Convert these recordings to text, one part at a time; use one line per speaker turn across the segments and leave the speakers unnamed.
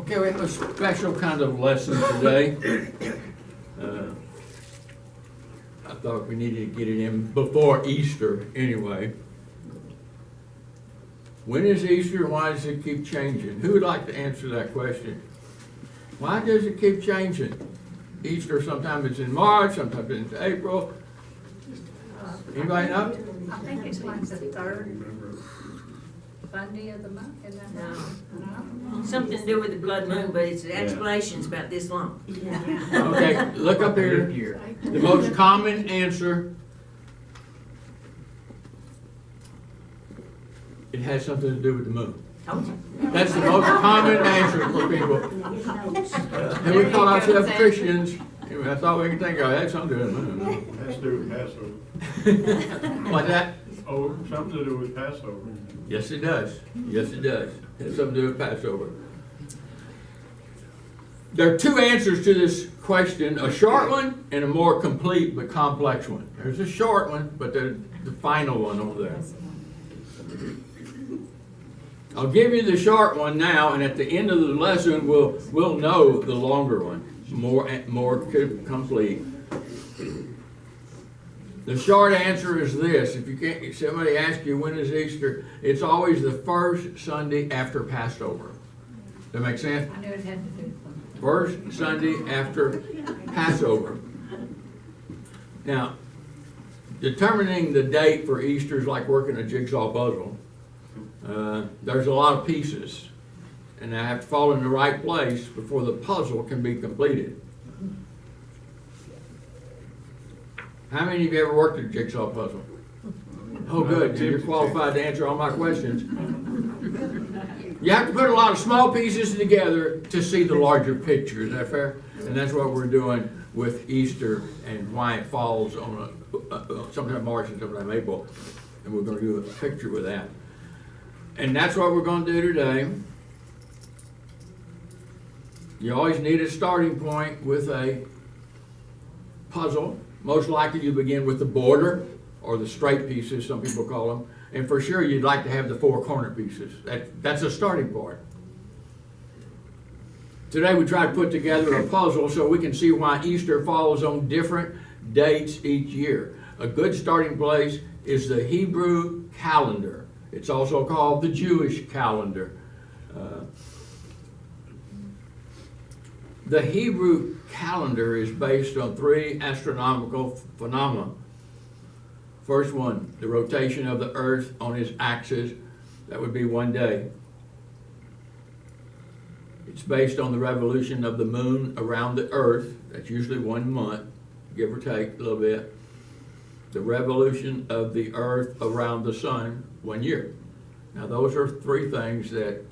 Okay, we have a special kind of lesson today. I thought we needed to get it in before Easter anyway. When is Easter and why does it keep changing? Who would like to answer that question? Why does it keep changing? Easter, sometimes it's in March, sometimes it's in April. Anybody know?
I think it's like the third Sunday of the month, isn't that right? No?
Something to do with the blood moon, but its explanation's about this long.
Okay, look up here. The most common answer, it has something to do with the moon.
Told you.
That's the most common answer for people. And we call ourselves Christians. I thought we could think of it had something to do with the moon.
Has to do with Passover.
Like that?
Oh, something to do with Passover.
Yes, it does. Yes, it does. It has something to do with Passover. There are two answers to this question, a short one and a more complete but complex one. There's a short one, but there's the final one over there. I'll give you the short one now, and at the end of the lesson, we'll know the longer one, more complete. The short answer is this: if somebody asks you when is Easter, it's always the first Sunday after Passover. Does that make sense?
I knew it had to do with something.
First Sunday after Passover. Now, determining the date for Easter is like working a jigsaw puzzle. There's a lot of pieces, and they have to fall in the right place before the puzzle can be completed. How many of you ever worked a jigsaw puzzle? Oh, good. You're qualified to answer all my questions. You have to put a lot of small pieces together to see the larger picture. Is that fair? And that's what we're doing with Easter and why it falls on sometime March and sometime April. And we're going to do a picture with that. And that's what we're going to do today. You always need a starting point with a puzzle. Most likely you begin with the border or the straight pieces, some people call them. And for sure you'd like to have the four corner pieces. That's a starting point. Today we try to put together a puzzle so we can see why Easter falls on different dates each year. A good starting place is the Hebrew calendar. It's also called the Jewish calendar. The Hebrew calendar is based on three astronomical phenomena. First one, the rotation of the earth on its axis. That would be one day. It's based on the revolution of the moon around the earth. That's usually 1 month, give or take a little bit. The revolution of the earth around the sun, 1 year. Now those are three things that,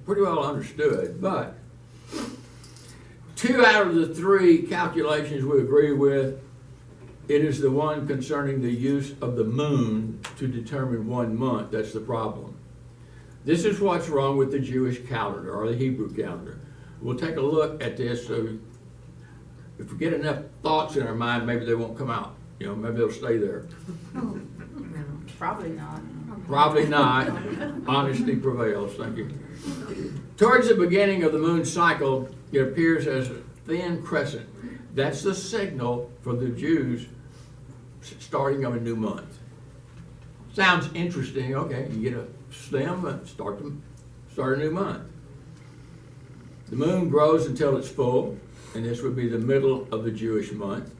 pretty well understood, but 2 out of the 3 calculations we agree with. It is the one concerning the use of the moon to determine 1 month that's the problem. This is what's wrong with the Jewish calendar or the Hebrew calendar. We'll take a look at this so if we get enough thoughts in our mind, maybe they won't come out. Maybe they'll stay there.
Probably not.
Probably not. Honesty prevails. Thank you. Towards the beginning of the moon cycle, it appears as a thin crescent. That's the signal for the Jews starting of a new month. Sounds interesting. Okay, you get a slim, start a new month. The moon grows until it's full, and this would be the middle of the Jewish month.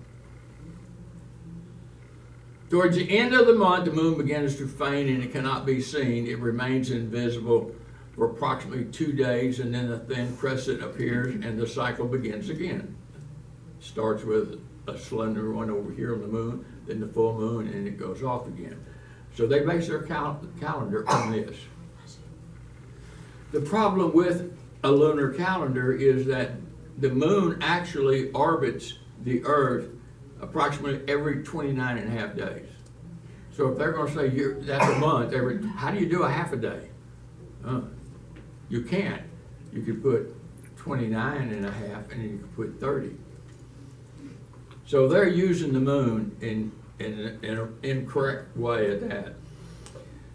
Towards the end of the month, the moon begins to wane and it cannot be seen. It remains invisible for approximately 2 days, and then a thin crescent appears and the cycle begins again. Starts with a slender one over here on the moon, then the full moon, and it goes off again. So they base their calendar on this. The problem with a lunar calendar is that the moon actually orbits the earth approximately every 29 and a half days. So if they're going to say that's a month, how do you do a half a day? You can't. You could put 29 and a half and then you could put 30. So they're using the moon in an incorrect way at that.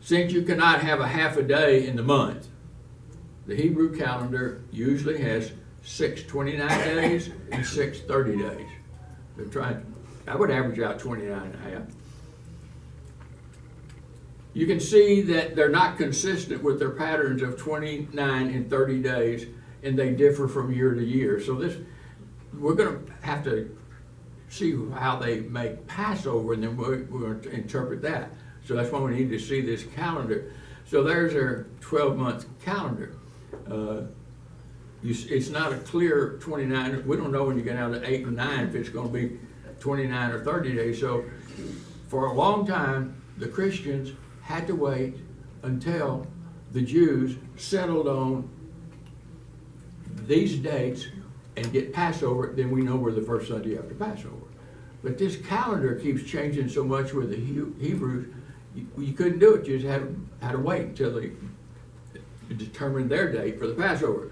Since you cannot have a half a day in the month, The Hebrew calendar usually has 6 29 days and 6 30 days. They're trying, I would average out 29 and a half. You can see that they're not consistent with their patterns of 29 and 30 days, and they differ from year to year. So this, we're going to have to see how they make Passover, and then we're going to interpret that. So that's why we need to see this calendar. So there's their 12-month calendar. It's not a clear 29. We don't know when you get down to 8 or 9 if it's going to be 29 or 30 days. So for a long time, the Christians had to wait until the Jews settled on these dates and get Passover. Then we know we're the first Sunday after Passover. But this calendar keeps changing so much with the Hebrews, you couldn't do it. You just had to wait until they determined their date for the Passover.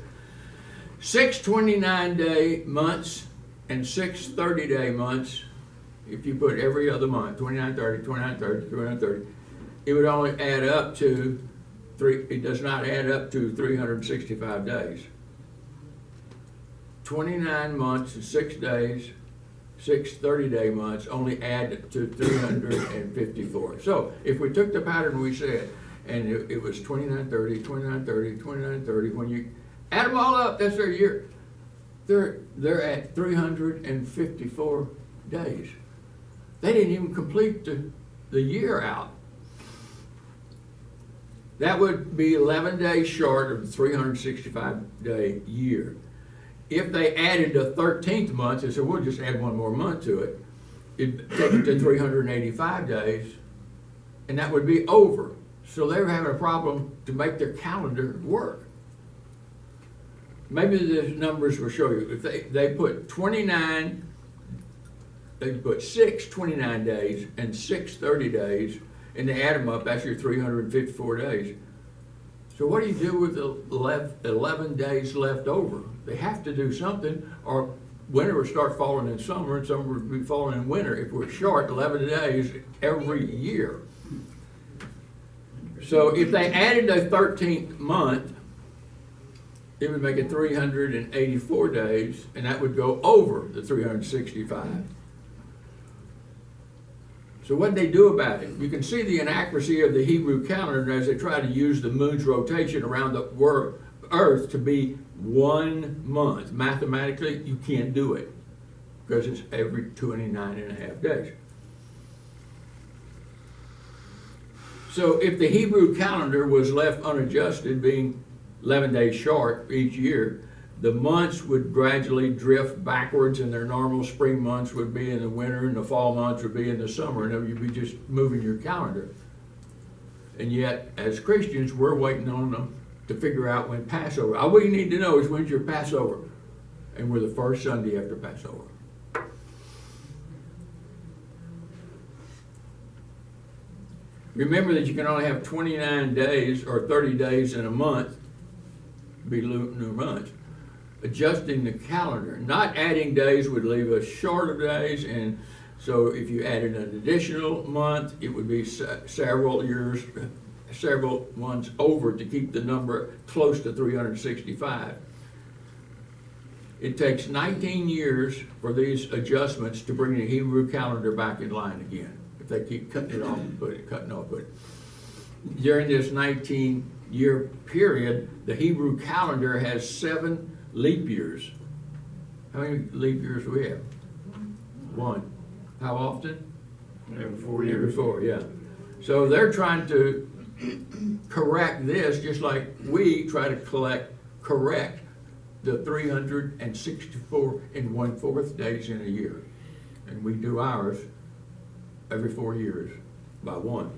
6 29-day months and 6 30-day months, if you put every other month, 29, 30, 29, 30, 29, 30, it would only add up to it does not add up to 365 days. 29 months and 6 days, 6 30-day months only add to 354. So if we took the pattern we said, and it was 29, 30, 29, 30, 29, 30, when you add them all up, that's their year. They're at 354 days. They didn't even complete the year out. That would be 11 days short of the 365-day year. If they added the 13th month, they said, we'll just add one more month to it, it'd take it to 385 days, and that would be over. So they were having a problem to make their calendar work. Maybe the numbers will show you. If they put 29, they put 6 29 days and 6 30 days, and they add them up, that's your 354 days. So what do you do with the 11 days left over? They have to do something, or winter will start falling in summer, and summer will be falling in winter. If we're short 11 days every year. So if they added a 13th month, it would make it 384 days, and that would go over the 365. So what did they do about it? You can see the inaccuracy of the Hebrew calendar as they try to use the moon's rotation around the earth to be 1 month. Mathematically, you can't do it because it's every 29 and a half days. So if the Hebrew calendar was left unadjusted, being 11 days short each year, the months would gradually drift backwards, and their normal spring months would be in the winter, and the fall months would be in the summer, and you'd be just moving your calendar. And yet, as Christians, we're waiting on them to figure out when Passover. All we need to know is when's your Passover, and we're the first Sunday after Passover. Remember that you can only have 29 days or 30 days in a month, be lunar months. Adjusting the calendar, not adding days would leave us short of days, and so if you added an additional month, it would be several years, several months over to keep the number close to 365. It takes 19 years for these adjustments to bring the Hebrew calendar back in line again. If they keep cutting it off and cutting off, but during this 19-year period, the Hebrew calendar has 7 leap years. How many leap years do we have? 1. How often?
Every 4 years.
Every 4, yeah. So they're trying to correct this just like we try to correct the 364 and 1/4 days in a year. And we do ours every 4 years by 1.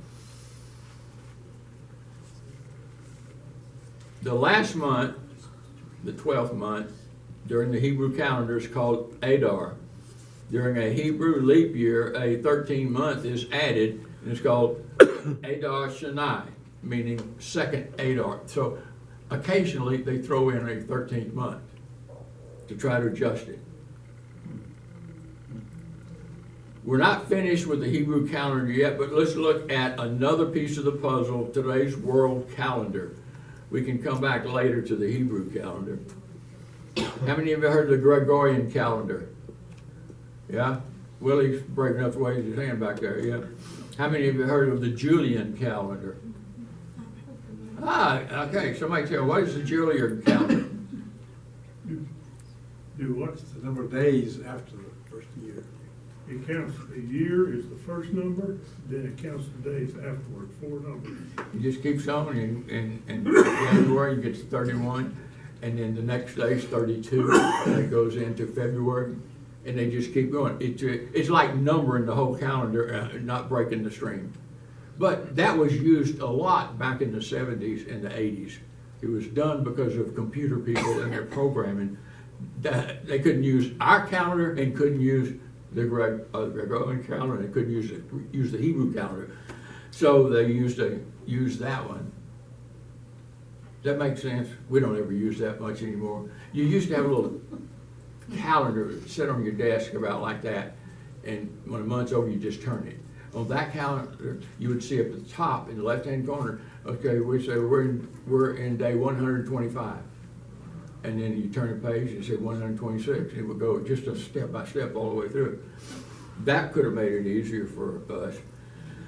The last month, the 12th month, during the Hebrew calendar is called Adar. During a Hebrew leap year, a 13th month is added, and it's called Adar Shani, meaning second Adar. So occasionally they throw in a 13th month to try to adjust it. We're not finished with the Hebrew calendar yet, but let's look at another piece of the puzzle, today's world calendar. we can come back later to the Hebrew calendar. How many of you heard of the Gregorian calendar? Yeah? Willie's brave enough to raise his hand back there, yeah? How many of you heard of the Julian calendar? Ah, okay, somebody tell me, what is the Julian calendar?
Do what?
It's the number of days after the first year.
It counts, a year is the first number, then it counts the days afterward, 4 numbers.
You just keep going, in January you get to 31, and then the next day is 32, and it goes into February, and they just keep going. It's like numbering the whole calendar, not breaking the stream. But that was used a lot back in the 70s and the 80s. It was done because of computer people and their programming. They couldn't use our calendar and couldn't use the Gregorian calendar, and they couldn't use the Hebrew calendar. So they used that one. Does that make sense? We don't ever use that much anymore. You used to have a little calendar sit on your desk about like that, and when a month's over, you just turn it. On that calendar, you would see up at the top in the left-hand corner, okay, we say we're in day 125. And then you turn the page and say 126. It would go just a step by step all the way through. That could have made it easier for us.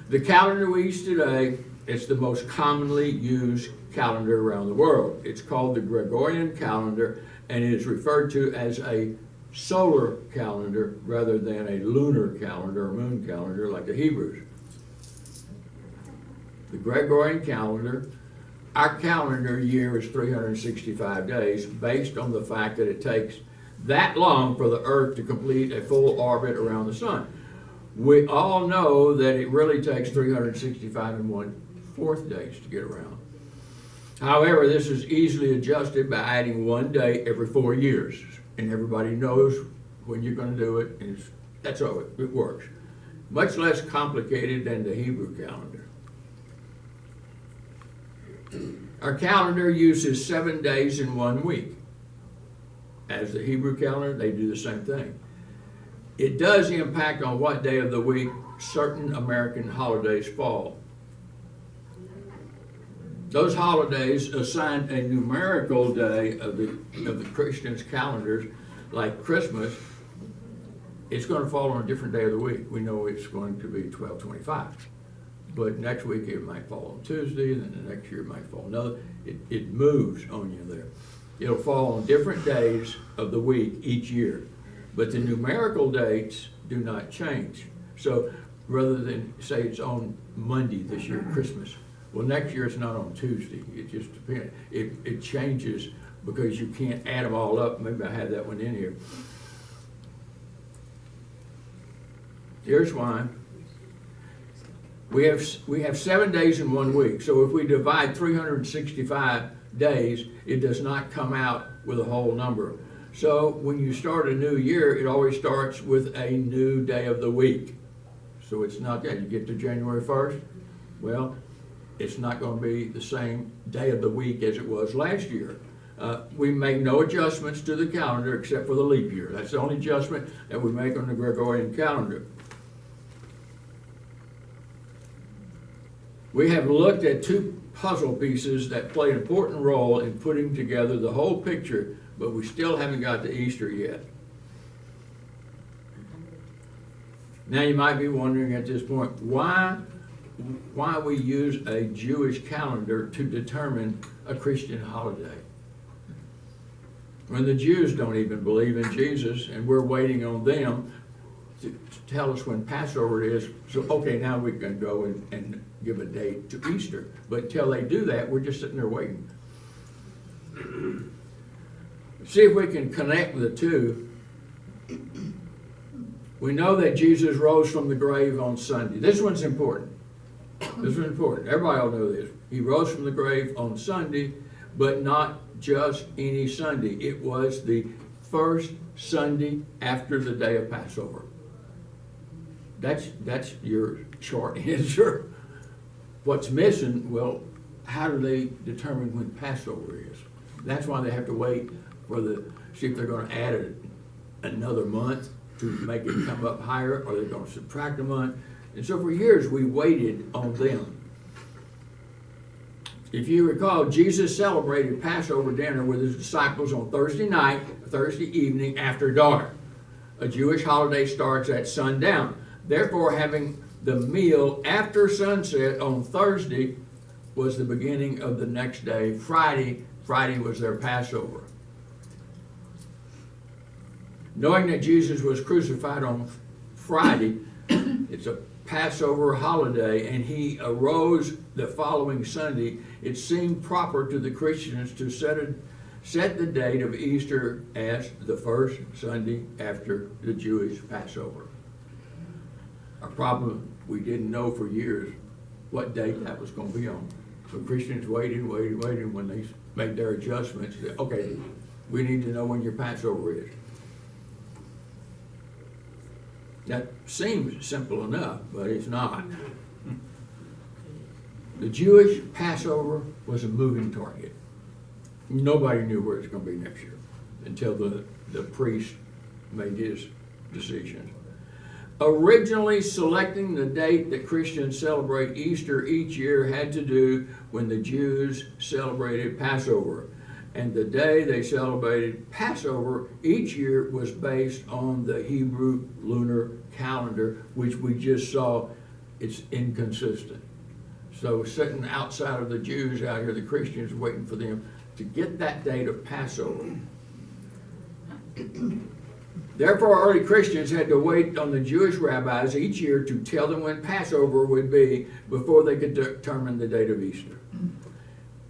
The calendar we use today, it's the most commonly used calendar around the world. It's called the Gregorian calendar, and it is referred to as a solar calendar rather than a lunar calendar or moon calendar like the Hebrews. The Gregorian calendar, our calendar year is 365 days based on the fact that it takes that long for the Earth to complete a full orbit around the sun. We all know that it really takes 365 and 1/4 days to get around. However, this is easily adjusted by adding 1 day every 4 years. And everybody knows when you're going to do it, and that's how it works. Much less complicated than the Hebrew calendar. Our calendar uses 7 days in 1 week. As the Hebrew calendar, they do the same thing. It does impact on what day of the week certain American holidays fall. Those holidays assign a numerical day of the Christians' calendars, like Christmas. It's going to fall on a different day of the week. We know it's going to be 12/25. But next week it might fall on Tuesday, and then the next year it might fall another. It moves on you there. It'll fall on different days of the week each year. But the numerical dates do not change. So rather than say it's on Monday this year, Christmas, well, next year it's not on Tuesday. It just depends. It changes because you can't add them all up. Maybe I had that one in here. Here's why. We have 7 days in 1 week. So if we divide 365 days, it does not come out with a whole number. So when you start a new year, it always starts with a new day of the week. So it's not that you get to January 1st. Well, it's not going to be the same day of the week as it was last year. We make no adjustments to the calendar except for the leap year. That's the only adjustment that we make on the Gregorian calendar. We have looked at 2 puzzle pieces that play an important role in putting together the whole picture, but we still haven't got to Easter yet. Now you might be wondering at this point, why we use a Jewish calendar to determine a Christian holiday. When the Jews don't even believe in Jesus, and we're waiting on them to tell us when Passover is. So, okay, now we can go and give a date to Easter. But till they do that, we're just sitting there waiting. See if we can connect the two. We know that Jesus rose from the grave on Sunday. This one's important. This one's important. Everybody will know this. He rose from the grave on Sunday, but not just any Sunday. It was the first Sunday after the day of Passover. That's your short answer. What's missing, well, how do they determine when Passover is? That's why they have to wait for see if they're going to add another month to make it come up higher, or they're going to subtract a month. And so for years we waited on them. If you recall, Jesus celebrated Passover dinner with his disciples on Thursday night, Thursday evening after dark. A Jewish holiday starts at sundown. Therefore, having the meal after sunset on Thursday was the beginning of the next day. Friday was their Passover. Knowing that Jesus was crucified on Friday, it's a Passover holiday, and he arose the following Sunday, it seemed proper to the Christians to set the date of Easter as the first Sunday after the Jewish Passover. A problem we didn't know for years what date that was going to be on. So Christians waited when they made their adjustments. Okay, we need to know when your Passover is. That seems simple enough, but it's not. The Jewish Passover was a moving target. Nobody knew where it's going to be next year until the priest made his decision. Originally selecting the date that Christians celebrate Easter each year had to do when the Jews celebrated Passover. And the day they celebrated Passover each year was based on the Hebrew lunar calendar, which we just saw it's inconsistent. So sitting outside of the Jews out here, the Christians waiting for them to get that date of Passover. Therefore, early Christians had to wait on the Jewish rabbis each year to tell them when Passover would be before they could determine the date of Easter.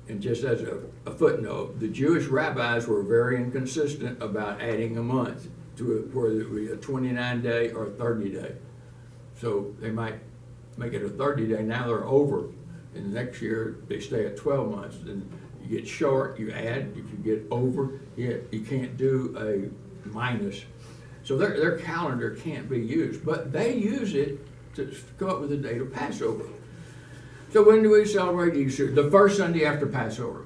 And just as a footnote, the Jewish rabbis were very inconsistent about adding a month to it, whether it be a 29-day or a 30-day. So they might make it a 30-day, now they're over. And the next year, they stay at 12 months. Then you get short, you add. If you get over, you can't do a minus. So their calendar can't be used. But they use it to come up with the date of Passover. So when do we celebrate Easter? The first Sunday after Passover.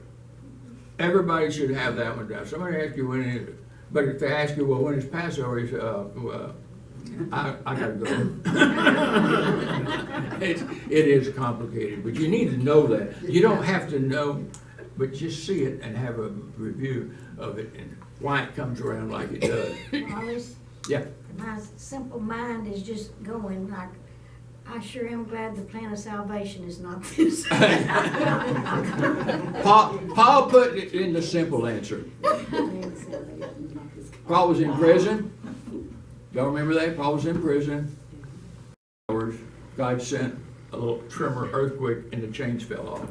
Everybody should have that one down. Somebody asks you when it is. But if they ask you, well, when is Passover? You say, I gotta go. It is complicated, but you need to know that. You don't have to know, but just see it and have a review of it and why it comes around like it does.
Wallace,
Yeah.
my simple mind is just going like, I sure am glad the plan of salvation is not this.
Paul put it in the simple answer. Paul was in prison. Y'all remember that? Paul was in prison. God sent a little tremor earthquake and the chains fell off.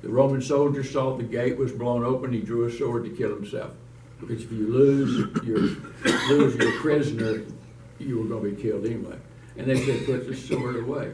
The Roman soldier saw the gate was blown open. He drew a sword to kill himself. Because if you lose your prisoner, you were going to be killed anyway. And they said, put the sword away.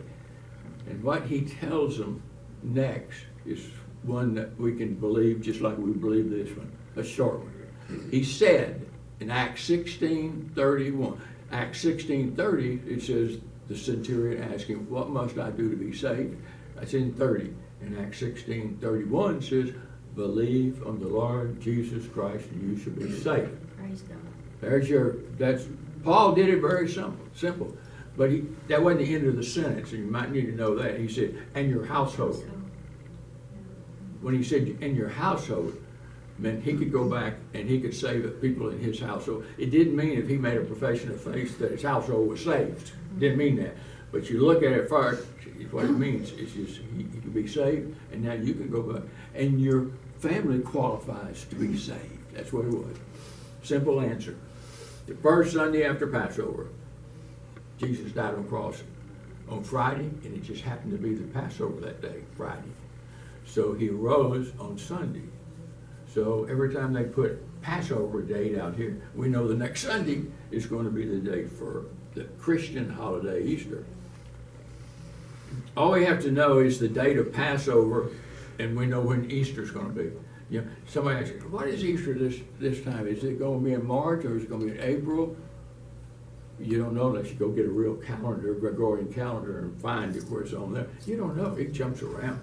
And what he tells them next is one that we can believe just like we believe this one, a short one. He said in Acts 16:31, Acts 16:30, it says the centurion asked him, what must I do to be saved? That's in 30. And Acts 16:31 says, believe on the Lord Jesus Christ and you shall be saved.
Praise God.
That's Paul did it very simple. But that wasn't the end of the sentence, and you might need to know that. He said, and your household. When he said, and your household, meant he could go back and he could save people in his household. It didn't mean if he made a profession of faith that his household was saved. Didn't mean that. But you look at it first, what it means is just he could be saved, and now you can go back. And your family qualifies to be saved. That's what it was. Simple answer. The first Sunday after Passover, Jesus died on the cross on Friday, and it just happened to be the Passover that day, Friday. So he rose on Sunday. So every time they put Passover date out here, we know the next Sunday is going to be the date for the Christian holiday, Easter. All we have to know is the date of Passover, and we know when Easter's going to be. You know, somebody asks, what is Easter this time? Is it going to be in March or is it going to be in April? You don't know unless you go get a real calendar, Gregorian calendar, and find it where it's on there. You don't know. It jumps around.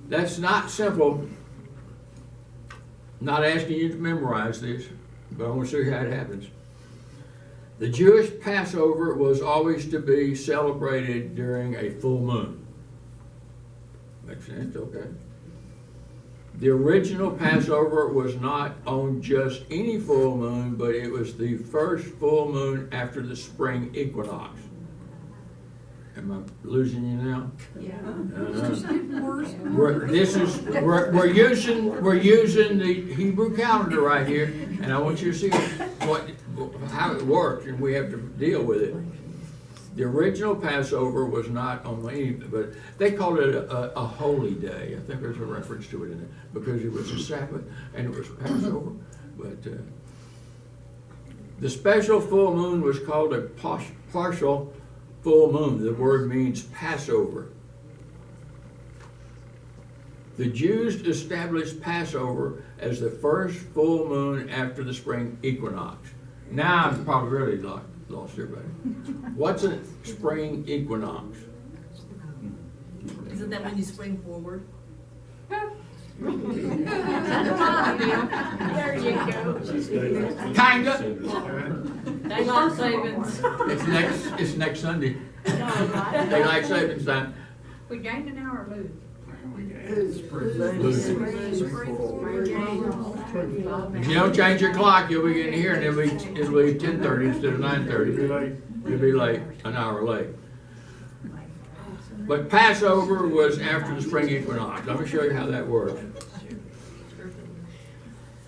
That's not simple. Not asking you to memorize this, but I want to show you how it happens. The Jewish Passover was always to be celebrated during a full moon. makes sense, okay. The original Passover was not on just any full moon, but it was the first full moon after the spring equinox. Am I losing you now?
Yeah.
We're using the Hebrew calendar right here, and I want you to see how it works, and we have to deal with it. The original Passover was not on any, but they called it a holy day. I think there's a reference to it in it, because it was a Sabbath and it was Passover. But the special full moon was called a partial full moon. The word means Passover. The Jews established Passover as the first full moon after the spring equinox. Now I've probably really lost everybody. What's a spring equinox?
Isn't that when you spring forward?
There you go.
Kinda.
Daylight savings.
It's next Sunday. Daylight savings time.
We gained an hour, lose.
If you don't change your clock, you'll be getting here, and it'll be 10:30 instead of 9:30. You'll be late, an hour late. But Passover was after the spring equinox. Let me show you how that works.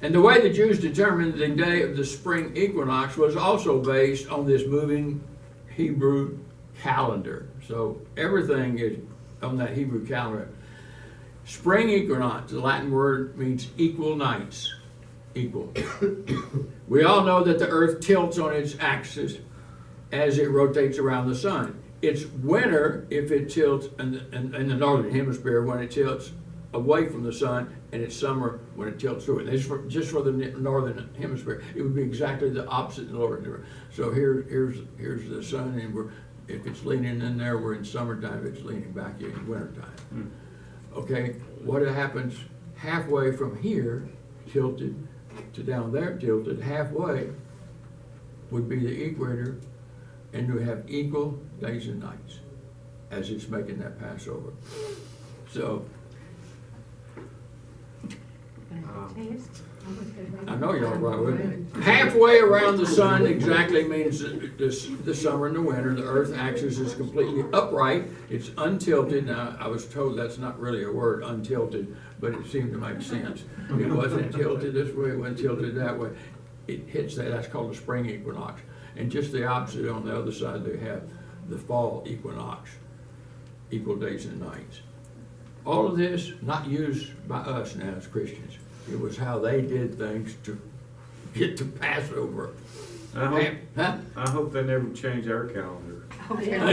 And the way the Jews determined the day of the spring equinox was also based on this moving Hebrew calendar. So everything is on that Hebrew calendar. Spring equinox, the Latin word means equal nights. Equal. We all know that the earth tilts on its axis as it rotates around the sun. It's winter if it tilts in the northern hemisphere when it tilts away from the sun, and it's summer when it tilts through it. Just for the northern hemisphere, it would be exactly the opposite in the lower. So here's the sun, and if it's leaning in there, we're in summertime. If it's leaning back in wintertime. Okay, what happens halfway from here, tilted, to down there, tilted, halfway would be the equator, and you have equal days and nights as it's making that Passover. So, I know y'all right with me. Halfway around the sun exactly means the summer and the winter. The earth axis is completely upright. It's untilted. Now, I was told that's not really a word, untilted, but it seemed to make sense. It wasn't tilted this way, it wasn't tilted that way. It hits that, that's called the spring equinox. And just the opposite on the other side, they have the fall equinox, equal days and nights. All of this not used by us now as Christians. It was how they did things to get to Passover.
I
Huh?
hope they never change our calendar.
Yeah.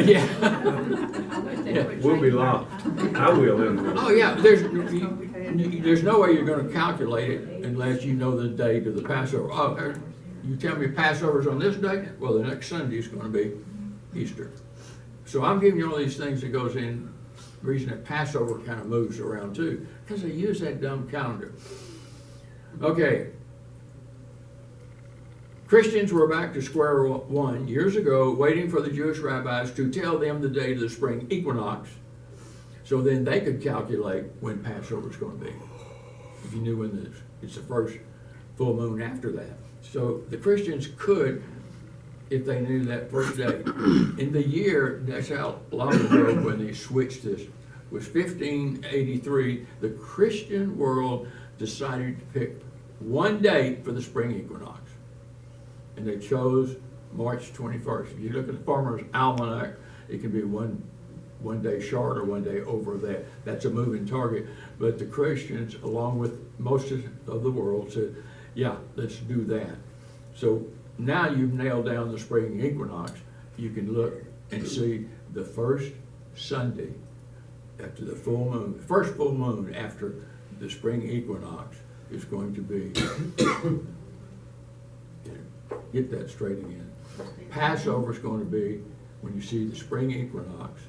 We'll be lost. I will anyway.
Oh, yeah, there's no way you're gonna calculate it unless you know the date of the Passover. Oh, you tell me Passover's on this day? Well, the next Sunday is gonna be Easter. So I'm giving you all these things that goes in, the reason that Passover kind of moves around too, because they use that dumb calendar. Okay. Christians were back to square one years ago, waiting for the Jewish rabbis to tell them the date of the spring equinox, so then they could calculate when Passover is going to be. If you knew when it's the first full moon after that. So the Christians could, if they knew that first day. In the year, that's how long ago when they switched this, was 1583, the Christian world decided to pick one date for the spring equinox. And they chose March 21st. If you look at the Farmer's Almanac, it can be one day short or one day over that. That's a moving target. But the Christians, along with most of the world, said, yeah, let's do that. So now you've nailed down the spring equinox. You can look and see the first Sunday after the full moon, first full moon after the spring equinox is going to be, get that straight again. Passover is going to be when you see the spring equinox.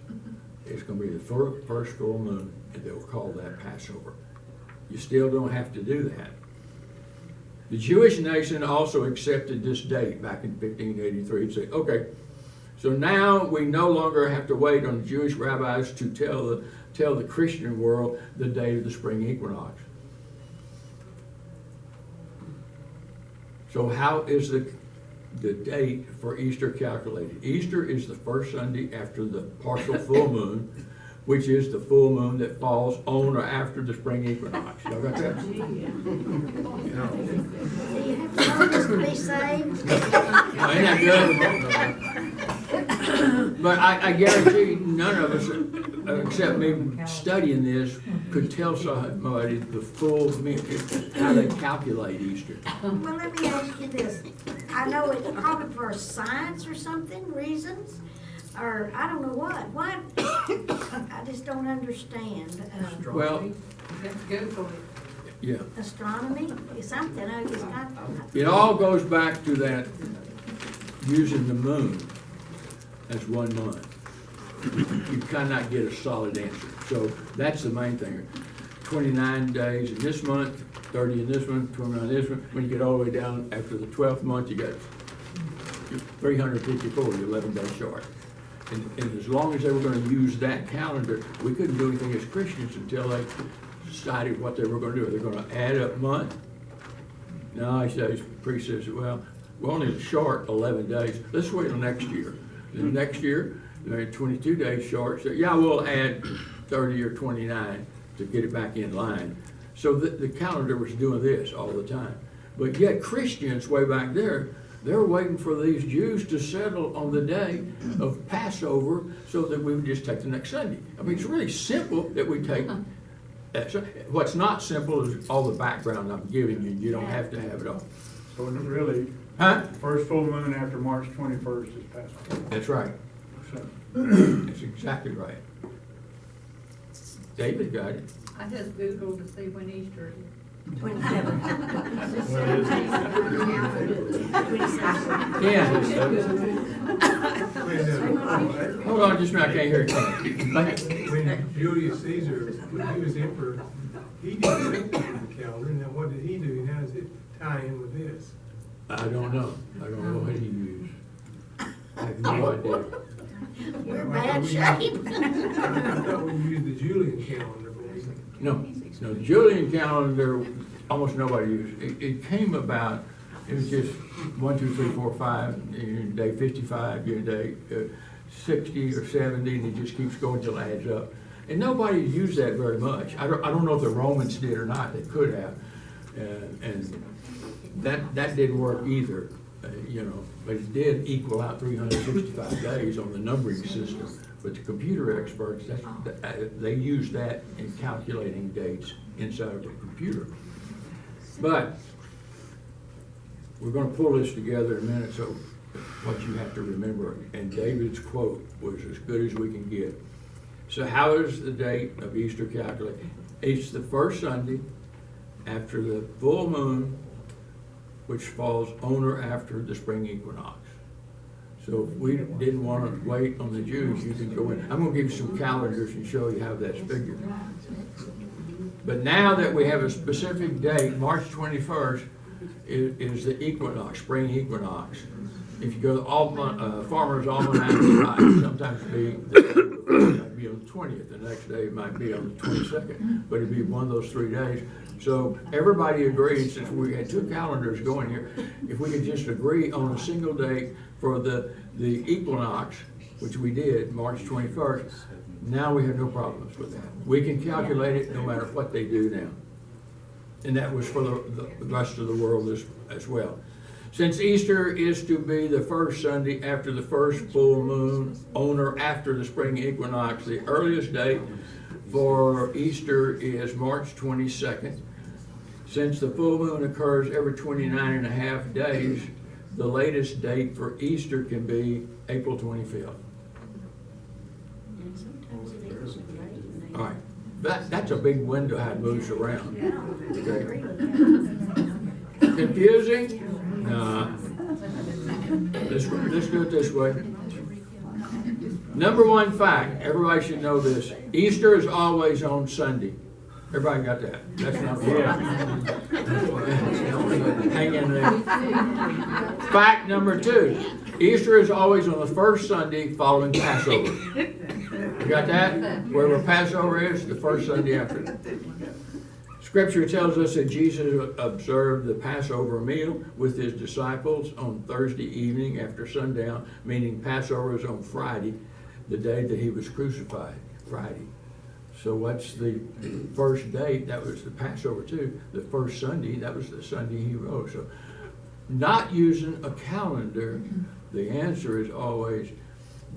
It's going to be the first full moon, and they'll call that Passover. You still don't have to do that. The Jewish nation also accepted this date back in 1583 and said, okay, So now we no longer have to wait on the Jewish rabbis to tell the Christian world the date of the spring equinox. So how is the date for Easter calculated? Easter is the first Sunday after the partial full moon, which is the full moon that falls on or after the spring equinox. Y'all got that?
Do you have to know this to be saved?
Now, ain't that good? But I guarantee none of us, except maybe studying this, could tell somebody the full, how they calculate Easter.
Well, let me ask you this. I know it's probably for science or something, reasons, or I don't know what. What? I just don't understand.
Well,
Google it.
yeah,
Astronomy is something. I just got.
it all goes back to that using the moon as 1 month. You cannot get a solid answer. So that's the main thing. 29 days in this month, 30 in this one, 29 in this one. When you get all the way down after the 12th month, you got 354, you're 11 days short. And as long as they were going to use that calendar, we couldn't do anything as Christians until they decided what they were going to do. Are they going to add up month? No, he says, the priest says, well, we're only short 11 days. Let's wait till next year. Then next year, they're 22 days short. So yeah, we'll add 30 or 29 to get it back in line. So the calendar was doing this all the time. But yet Christians way back there, they're waiting for these Jews to settle on the day of Passover so that we would just take the next Sunday. I mean, it's really simple that we take that. So what's not simple is all the background I'm giving you. You don't have to have it all.
So really,
Huh?
first full moon after March 21st is Passover.
That's right.
So,
That's exactly right. David got it.
I just Googled to see when Easter is.
27.
Yeah. Hold on just a minute, I can't hear you.
When Julius Caesar, when he was emperor, he did the calendar. Now, what did he do? And how does it tie in with this?
I don't know. I don't know what he used. I have no idea.
We're in bad shape.
I thought we used the Julian calendar. But we,
No, Julian calendar, almost nobody used. It came about, it was just 1, 2, 3, 4, 5, you're in day 55, you're in day 60 or 70, and it just keeps going till it adds up. And nobody used that very much. I don't know if the Romans did or not, they could have. And that didn't work either, but it did equal out 365 days on the numbering system. But the computer experts, they use that in calculating dates inside of the computer. But we're going to pull this together in a minute, so what you have to remember, and David's quote was as good as we can get. So how is the date of Easter calculated? It's the first Sunday after the full moon, which falls on or after the spring equinox. So if we didn't want to wait on the Jews, you can go in. I'm going to give you some calendars and show you how that's figured. But now that we have a specific date, March 21st is the equinox, spring equinox. If you go to Farmer's Almanac, it might sometimes be on the 20th. The next day it might be on the 22nd, but it'd be one of those 3 days. So everybody agreed, since we had 2 calendars going here, if we could just agree on a single date for the equinox, which we did, March 21st, now we have no problems with that. We can calculate it no matter what they do now. And that was for the rest of the world as well. Since Easter is to be the first Sunday after the first full moon, on or after the spring equinox, the earliest date for Easter is March 22nd. Since the full moon occurs every 29 and a half days, the latest date for Easter can be April 25th. All right, that's a big window how it moves around. Okay. Confusing? Nah. Let's do it this way. Number 1 fact, everybody should know this. Easter is always on Sunday. Everybody got that? That's not Hang in there. Fact number 2, Easter is always on the first Sunday following Passover. You got that? Wherever Passover is, the first Sunday after. Scripture tells us that Jesus observed the Passover meal with his disciples on Thursday evening after sundown, meaning Passover is on Friday, the day that he was crucified, Friday. So what's the first date? That was the Passover too. The first Sunday, that was the Sunday he rose. So not using a calendar, the answer is always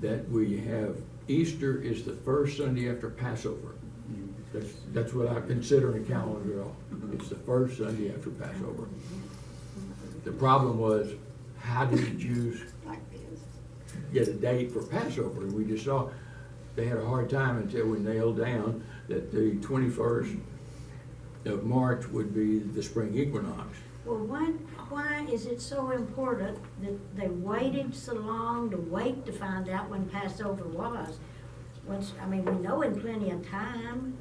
that we have Easter is the first Sunday after Passover. That's what I consider a calendar at all. It's the first Sunday after Passover. The problem was, how did the Jews get a date for Passover? We just saw they had a hard time until we nailed down that the 21st of March would be the spring equinox.
Well, why is it so important that they waited so long to wait to find out when Passover was? I mean, we know in plenty of time,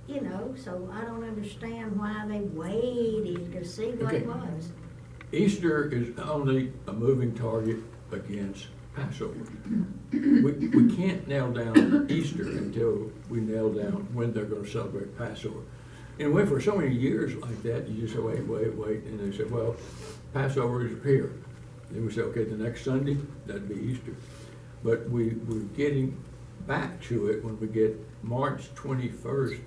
you know, so I don't understand why they waited to see what it was.
Easter is only a moving target against Passover. We can't nail down Easter until we nail down when they're going to celebrate Passover. And went for so many years like that, you just say, wait, and they said, well, Passover is here. Then we say, okay, the next Sunday, that'd be Easter. But we're getting back to it when we get March 21st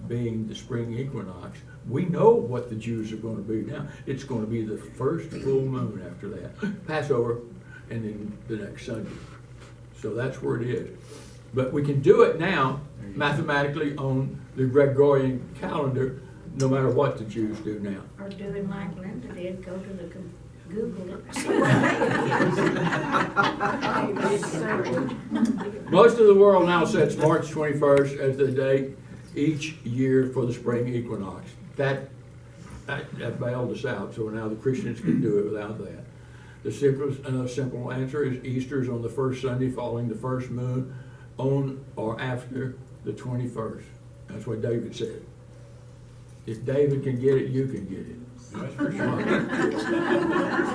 being the spring equinox. We know what the Jews are going to be now. It's going to be the first full moon after that, Passover, and then the next Sunday. So that's where it is. But we can do it now mathematically on the Gregorian calendar, no matter what the Jews do now.
Or doing like Linda did, go to the Google it.
Most of the world now sets March 21st as the date each year for the spring equinox. That bailed us out, so now the Christians can do it without that. The simple answer is Easter is on the first Sunday following the first moon, on or after the 21st. That's what David said. If David can get it, you can get it.
That's for sure.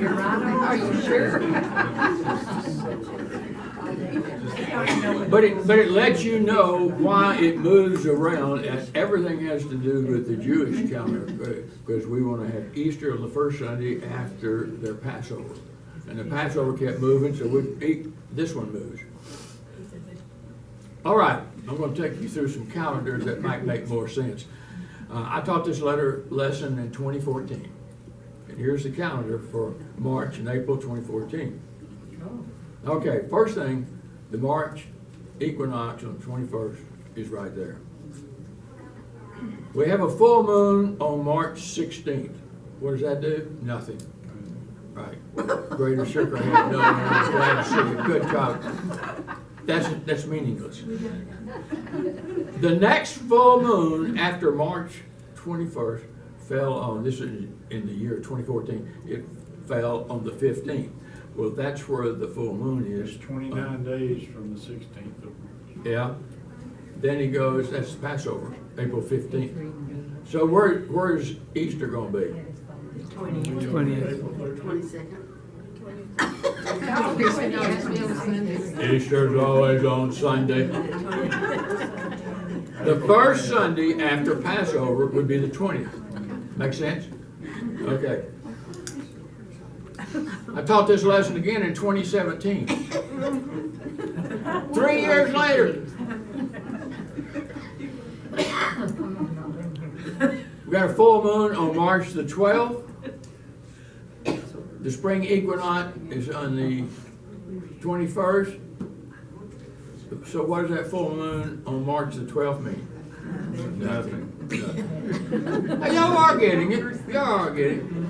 You're right, are you sure?
But it lets you know why it moves around, and everything has to do with the Jewish calendar, because we want to have Easter on the first Sunday after their Passover. And the Passover kept moving, so this one moves. All right, I'm going to take you through some calendars that might make more sense. I taught this lesson in 2014. And here's the calendar for March and April 2014. Okay, first thing, the March equinox on the 21st is right there. We have a full moon on March 16th. What does that do? Nothing. Right. Greater shook her head. No, I'm glad to see you. Good job. That's meaningless. The next full moon after March 21st fell on, this is in the year 2014, it fell on the 15th. Well, that's where the full moon is.
It's 29 days from the 16th of March.
Yeah. Then he goes, that's Passover, April 15th. So where's Easter going to be?
22nd.
Easter's always on Sunday. The first Sunday after Passover would be the 20th. Make sense? Okay. I taught this lesson again in 2017. 3 years later. We got a full moon on March the 12th. The spring equinox is on the 21st. So what does that full moon on March the 12th mean? Nothing. Hey, y'all are getting it. Y'all are getting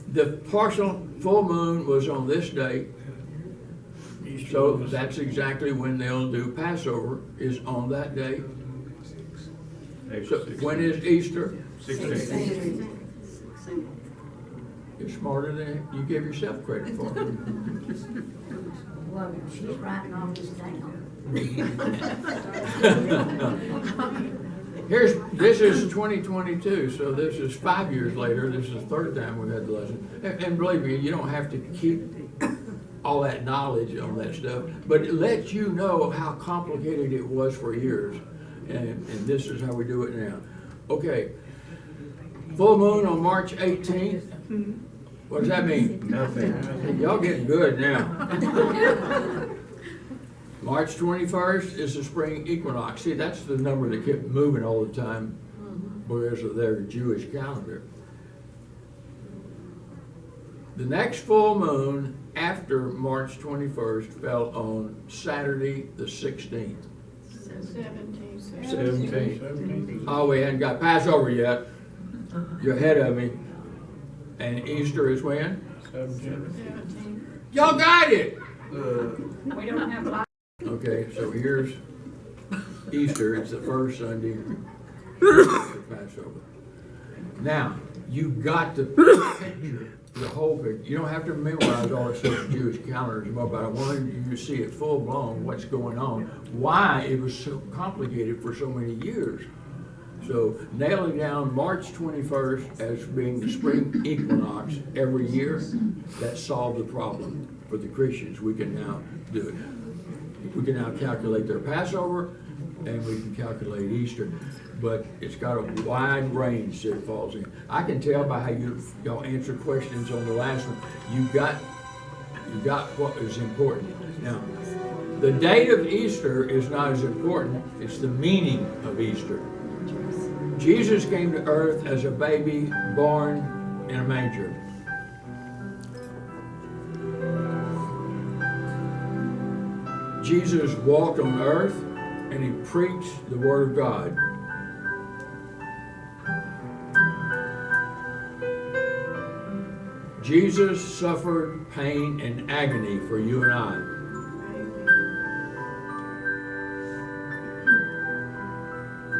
it. The partial full moon was on this date. So that's exactly when they'll do Passover, is on that day. So when is Easter?
16th.
You're smarter than you give yourself credit for.
Well, she's writing all this down.
This is 2022, so this is 5 years later. This is the third time we've had the lesson. And believe me, you don't have to keep all that knowledge on that stuff, but it lets you know how complicated it was for years. And this is how we do it now. Okay. Full moon on March 18th. What does that mean?
Nothing.
Y'all getting good now. March 21st is the spring equinox. See, that's the number that kept moving all the time because of their Jewish calendar. The next full moon after March 21st fell on Saturday the 16th.
17.
Oh, we hadn't got Passover yet. You're ahead of me. And Easter is when?
17.
Y'all got it!
We don't have light.
Okay, so here's Easter. It's the first Sunday after Passover. Now, you got the picture, the whole picture. You don't have to memorize all the stuff Jewish calendars, but I wanted you to see it full blown, what's going on, why it was so complicated for so many years. So nailing down March 21st as being the spring equinox every year, that solved the problem for the Christians. We can now do it. We can now calculate their Passover, and we can calculate Easter. But it's got a wide range that it falls in. I can tell by how y'all answer questions on the last one. You got what is important. Now, the date of Easter is not as important. It's the meaning of Easter. Jesus came to earth as a baby born in a manger. Jesus walked on earth and he preached the Word of God. Jesus suffered pain and agony for you and I.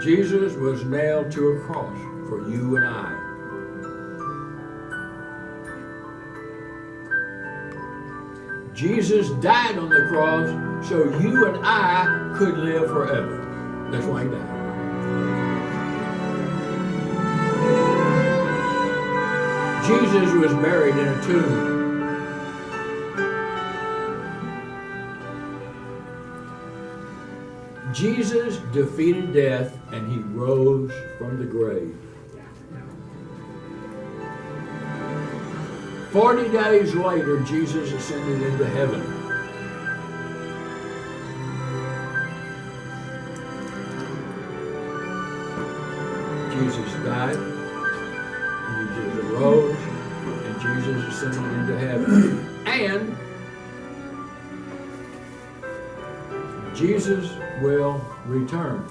Jesus was nailed to a cross for you and I. Jesus died on the cross so you and I could live forever. That's why he died. Jesus was buried in a tomb. Jesus defeated death and he rose from the grave. 40 days later, Jesus ascended into heaven. Jesus died, and Jesus arose, and Jesus ascended into heaven. And Jesus will return.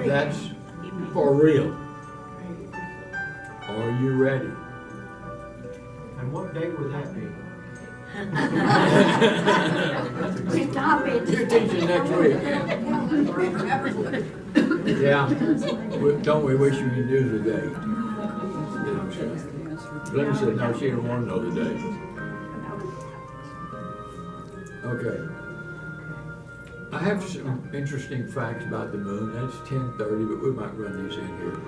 That's for real. Are you ready?
And what date would that be?
Stop it.
You're teaching next week. Yeah. Don't we wish we knew the date? Glenn said no, she didn't want to know the date. Okay. I have some interesting facts about the moon. That's 10:30, but we might run these in here.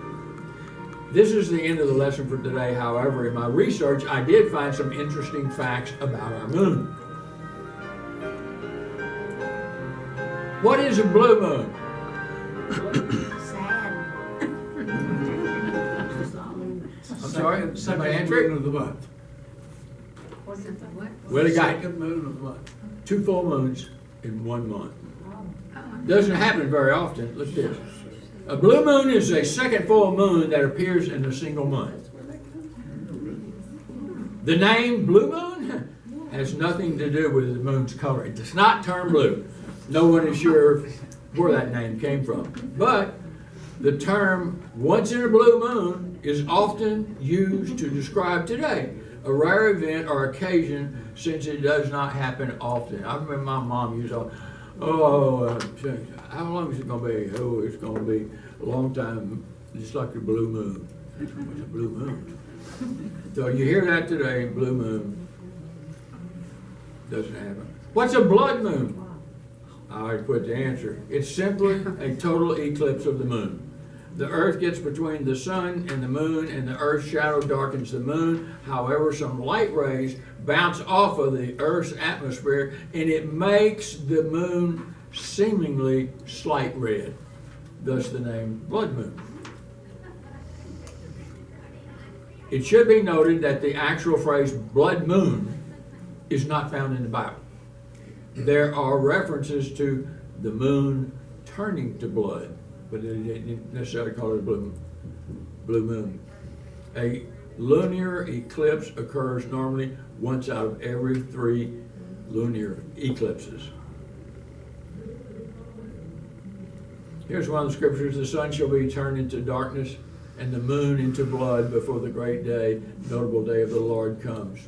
This is the end of the lesson for today. However, in my research, I did find some interesting facts about our moon. What is a blue moon?
Sad.
I'm sorry? Somebody answer
Moon
it?
of the month.
Was it the what?
Well, it got
Second moon of the month.
2 full moons in 1 month. Doesn't happen very often. Look at this. A blue moon is a second full moon that appears in a single month. The name blue moon has nothing to do with the moon's color. It does not turn blue. No one is sure where that name came from. But the term once in a blue moon is often used to describe today, a rare event or occasion, since it does not happen often. I remember my mom used to, how long is it going to be? Oh, it's going to be a long time, just like the blue moon. What's a blue moon? So you hear that today, blue moon. Doesn't happen. What's a blood moon? I already put the answer. It's simply a total eclipse of the moon. The earth gets between the sun and the moon, and the earth's shadow darkens the moon. However, some light rays bounce off of the earth's atmosphere, and it makes the moon seemingly slight red. Thus the name blood moon. It should be noted that the actual phrase blood moon is not found in the Bible. There are references to the moon turning to blood, but they didn't necessarily call it a blue moon. A lunar eclipse occurs normally once out of every 3 lunar eclipses. Here's one of the scriptures: the sun shall be turned into darkness and the moon into blood before the great day, notable day of the Lord comes.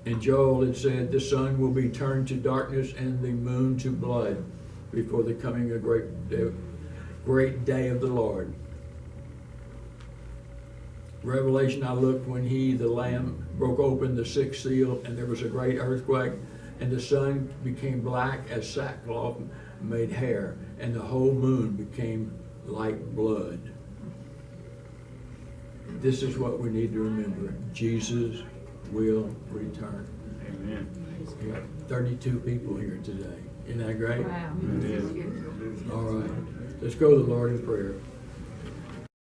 In Joel it said, the sun will be turned to darkness and the moon to blood before the coming of great day of the Lord. Revelation, I looked when he, the Lamb, broke open the 6th seal, and there was a great earthquake, and the sun became black as sackcloth made hair, and the whole moon became like blood. This is what we need to remember. Jesus will return.
Amen.
We got 32 people here today. Isn't that great?
Wow.
It is.
All right. Let's go to the Lord in prayer.